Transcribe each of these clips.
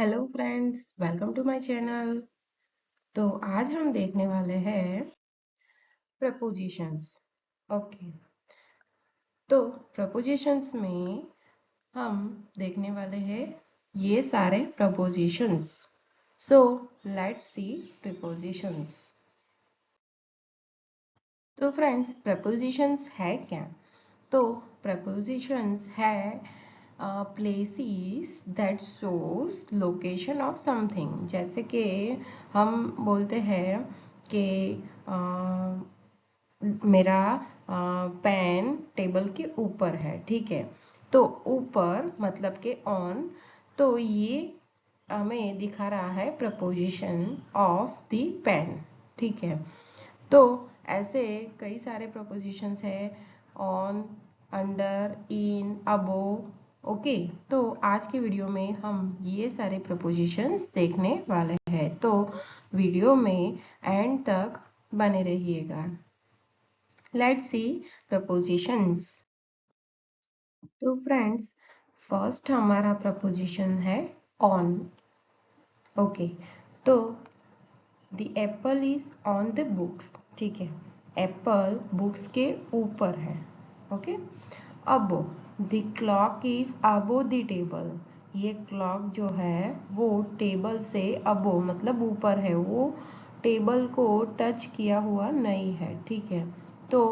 Hello friends, welcome to my channel. तो आज हम देखने वाले हैं प्रपोजिशंस। ओके, तो प्रपोजिशंस में हम देखने वाले हैं ये सारे propositions. So let's see propositions. तो फ्रेंड्स, प्रपोजिशंस है क्या? तो प्रपोजिशंस है places that shows location of something. जैसे कि हम बोलते हैं कि मेरा पेन टेबल के ऊपर है, ठीक है। तो ऊपर मतलब के ऑन, तो ये हमें दिखा रहा है प्रपोजिशन ऑफ द पेन, ठीक है। तो ऐसे कई सारे प्रपोजिशंस है, on, under, in, above. Okay, तो आज के वीडियो में हम ये सारे प्रपोजिशंस देखने वाले हैं, तो वीडियो में एंड तक बने रहिएगा। Let's see propositions. तो फ्रेंड्स, फर्स्ट हमारा प्रपोजिशन है ऑन। ओके, तो the apple is on the books, ठीक है। एप्पल बुक्स के ऊपर है। ओके, अब the clock is above the table. ये क्लॉक जो है वो टेबल से अबो मतलब ऊपर है, वो टेबल को टच किया हुआ नहीं है, ठीक है। तो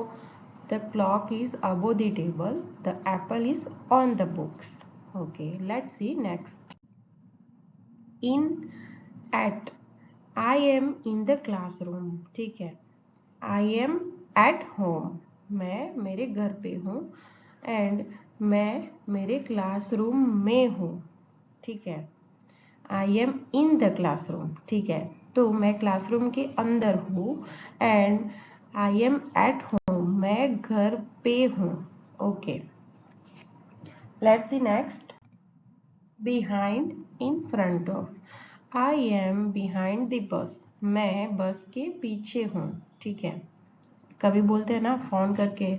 the clock is above the table, the apple is on the books. Okay, let's see next. In, at, I am in the classroom, ठीक है। आई एम एट होम, मैं मेरे घर पे हूँ। एंड मैं मेरे क्लासरूम में हूँ, ठीक है। आई एम इन द क्लासरूम, ठीक है। तो मैं क्लासरूम के अंदर हूँ। And I am at home, मैं घर पे हूँ। Okay, let's see next. Behind, in front of. I am behind the bus, मैं बस के पीछे हूँ, ठीक है। कभी बोलते हैं ना फोन करके,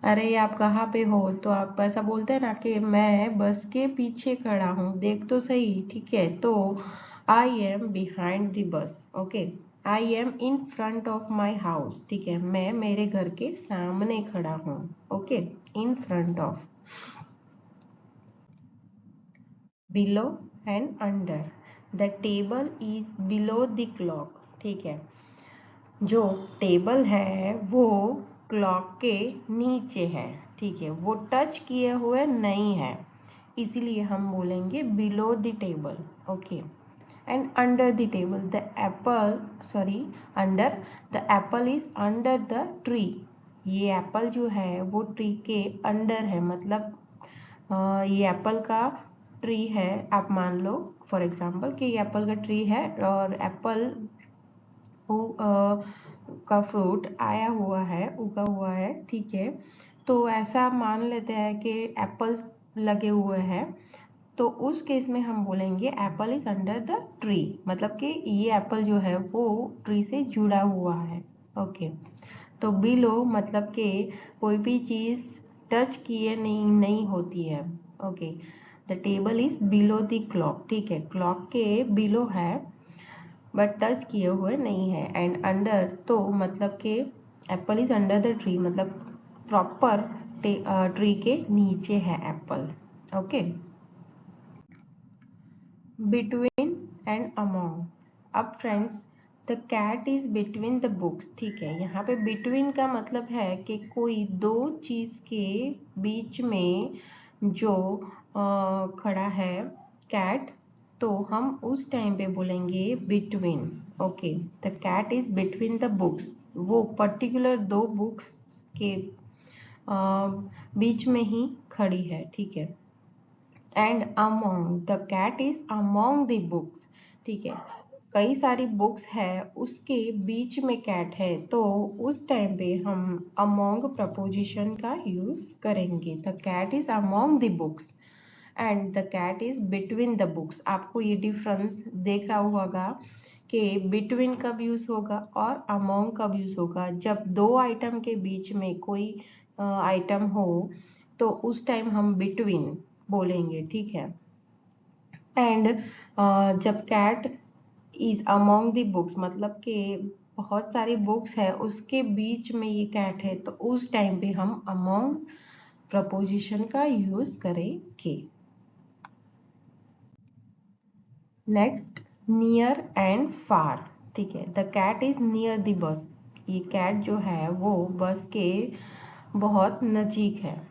अरे आप कहाँ पे हो, तो आप ऐसा बोलते हैं ना कि मैं बस के पीछे खड़ा हूँ, देख तो सही, ठीक है। तो I am behind the bus. Okay, I am in front of my house, ठीक है। मैं मेरे घर के सामने खड़ा हूँ। Okay, in front of. Below and under, the table is below the clock, ठीक है। जो टेबल है वो क्लॉक के नीचे है, ठीक है। वो टच किए हुए नहीं है, इसीलिए हम बोलेंगे below the table. Okay, and under the table, the Apple, sorry, under, the apple is under the tree. ये एप्पल जो है वो ट्री के अंडर है, मतलब ये एप्पल का ट्री है। आप मान लो फॉर एग्जांपल कि ये एप्पल का ट्री है और एप्पल का फ्रूट आया हुआ है, उगा हुआ है, ठीक है। तो ऐसा मान लेते हैं कि एप्पल्स लगे हुए हैं, तो उस केस में हम बोलेंगे Apple is under the tree, मतलब कि ये एप्पल जो है वो ट्री से जुड़ा हुआ है। ओके, तो बिलो मतलब कि कोई भी चीज़ टच किए नहीं होती है। Okay, the table is below the clock, ठीक है। क्लॉक के बिलो है बट टच किए हुए नहीं है। एंड अंडर तो मतलब कि apple is under the tree, मतलब प्रॉपर ट्री के नीचे है apple. Okay, between and among. अब friends, the cat is between the books, ठीक है। यहाँ पे बिटवीन का मतलब है कि कोई दो चीज के बीच में जो खड़ा है कैट, तो हम उस टाइम पे बोलेंगे between. Okay, the cat is between the books, वो पर्टिकुलर दो बुक्स के बीच में ही खड़ी है, ठीक है। And among, the cat is among the books, ठीक है। कई सारी बुक्स है, उसके बीच में कैट है, तो उस टाइम पे हम अमोंग प्रपोजिशन का यूज करेंगे। The cat is among the books and the cat is between the books. आपको ये डिफरेंस देख रहा होगा कि बिटवीन कब यूज होगा और अमोंग कब यूज होगा। जब दो आइटम के बीच में कोई आइटम हो, तो उस टाइम हम बिटवीन बोलेंगे, ठीक है। एंड जब cat is among the books, मतलब कि बहुत सारी बुक्स है उसके बीच में ये कैट है, तो उस टाइम पे हम अमोंग प्रपोजिशन का यूज करेंगे। Next, near and far. ठीक है, the cat is near the bus. ये कैट जो है वो बस के बहुत नजीक है,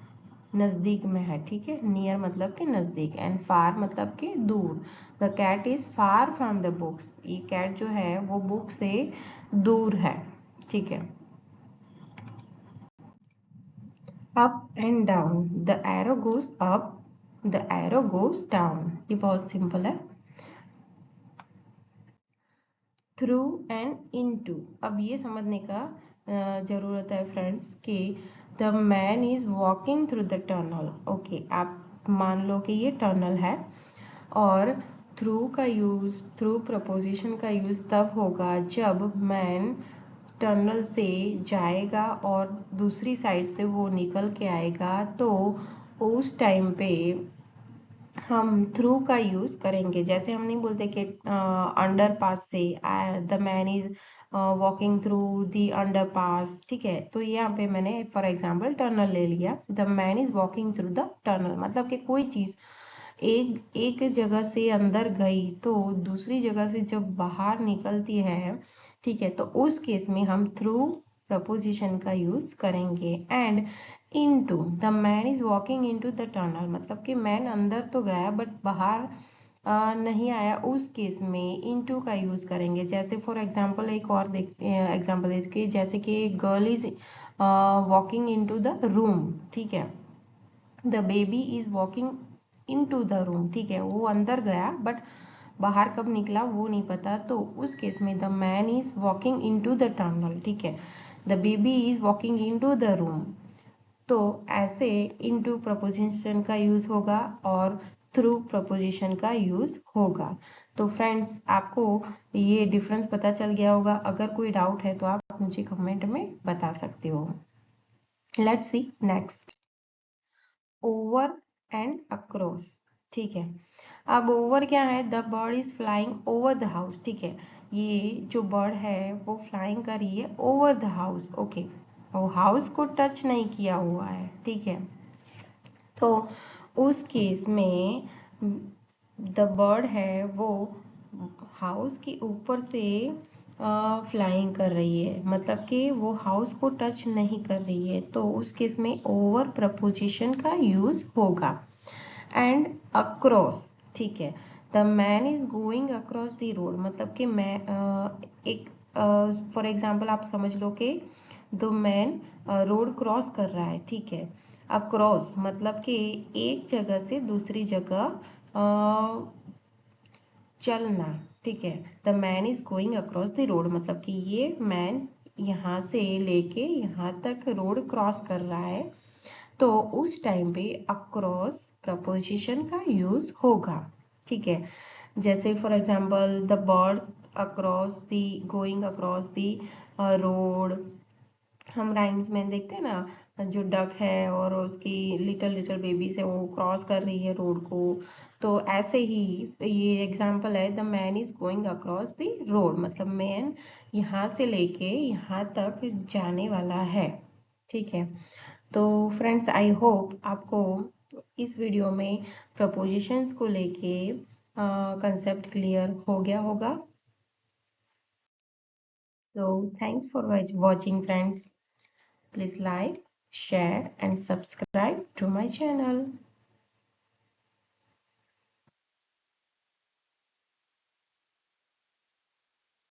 नजदीक में है। ठीक है, नियर मतलब के नजदीक एंड फार मतलब के दूर। The cat is far from the books. ये कैट जो है वो बुक से दूर है। ठीक है, up and down, the arrow goes up, the arrow goes down. ये बहुत सिंपल है। थ्रू एंड इनटू, अब ये समझने का जरूरत है फ्रेंड्स कि the man is walking through the tunnel. Okay, आप मान लो कि ये टनल है, और थ्रू का यूज, थ्रू प्रपोजिशन का यूज तब होगा जब मैन टनल से जाएगा और दूसरी साइड से वो निकल के आएगा, तो उस टाइम पे हम थ्रू का यूज करेंगे। जैसे हम नहीं बोलते कि अंडर पास से the man is walking through the under pass. ठीक है, तो यहाँ पे मैंने फॉर एग्जाम्पल टनल ले लिया, the man is walking through the tunnel, मतलब कि कोई चीज एक एक जगह से अंदर गई तो दूसरी जगह से जब बाहर निकलती है, ठीक है, तो उस केस में हम थ्रू प्रपोजिशन का यूज करेंगे। And into, the man is walking into the tunnel, मतलब कि मैन अंदर तो गया बट बाहर नहीं आया, उस केस में इनटू का यूज करेंगे। जैसे फॉर एग्जांपल एक और एग्जांपल देखिए, जैसे कि girl is walking into the room. ठीक है, the baby is walking into the room. ठीक है, वो अंदर गया बट बाहर कब निकला वो नहीं पता, तो उस केस में the man is walking into the tunnel. ठीक है, the baby is walking into the room. तो ऐसे इनटू प्रपोजिशन का यूज होगा और थ्रू प्रपोजिशन का यूज होगा। तो फ्रेंड्स, आपको ये डिफरेंस पता चल गया होगा। अगर कोई डाउट है तो आप मुझे कमेंट में बता सकते हो। Let's see next, over and across. ठीक है, अब ओवर क्या है, the bird is flying over the house. ठीक है, ये जो बर्ड है वो फ्लाइंग कर रही है ओवर द हाउस। ओके, वो हाउस को टच नहीं किया हुआ है। ठीक है, तो उस केस में द बर्ड है वो हाउस के ऊपर से फ्लाइंग कर रही है, मतलब कि वो हाउस को टच नहीं कर रही है, तो उस केस में ओवर प्रपोजिशन का यूज होगा। एंड अक्रॉस, ठीक है, the man is going across the road, मतलब कि मैं एक फॉर एग्जाम्पल आप समझ लो कि द मैन रोड क्रॉस कर रहा है। ठीक है, अक्रॉस मतलब कि एक जगह से दूसरी जगह चलना। ठीक है, the man is going across the road, मतलब कि ये मैन यहाँ से लेके यहाँ तक रोड क्रॉस कर रहा है, तो उस टाइम पे अक्रॉस प्रपोजिशन का यूज होगा। ठीक है, जैसे for example the birds across the, going across the road. हम राइम्स में देखते हैं ना, जो डक है और उसकी लिटिल लिटिल बेबी से वो क्रॉस कर रही है रोड को, तो ऐसे ही ये एग्जांपल है, the man is going across the road, मतलब मैन यहाँ से लेके यहाँ तक जाने वाला है। ठीक है, तो फ्रेंड्स, आई होप आपको इस वीडियो में प्रपोजिशंस को लेके कंसेप्ट क्लियर हो गया होगा। तो thanks for watching friends. Please like, share and subscribe to my channel.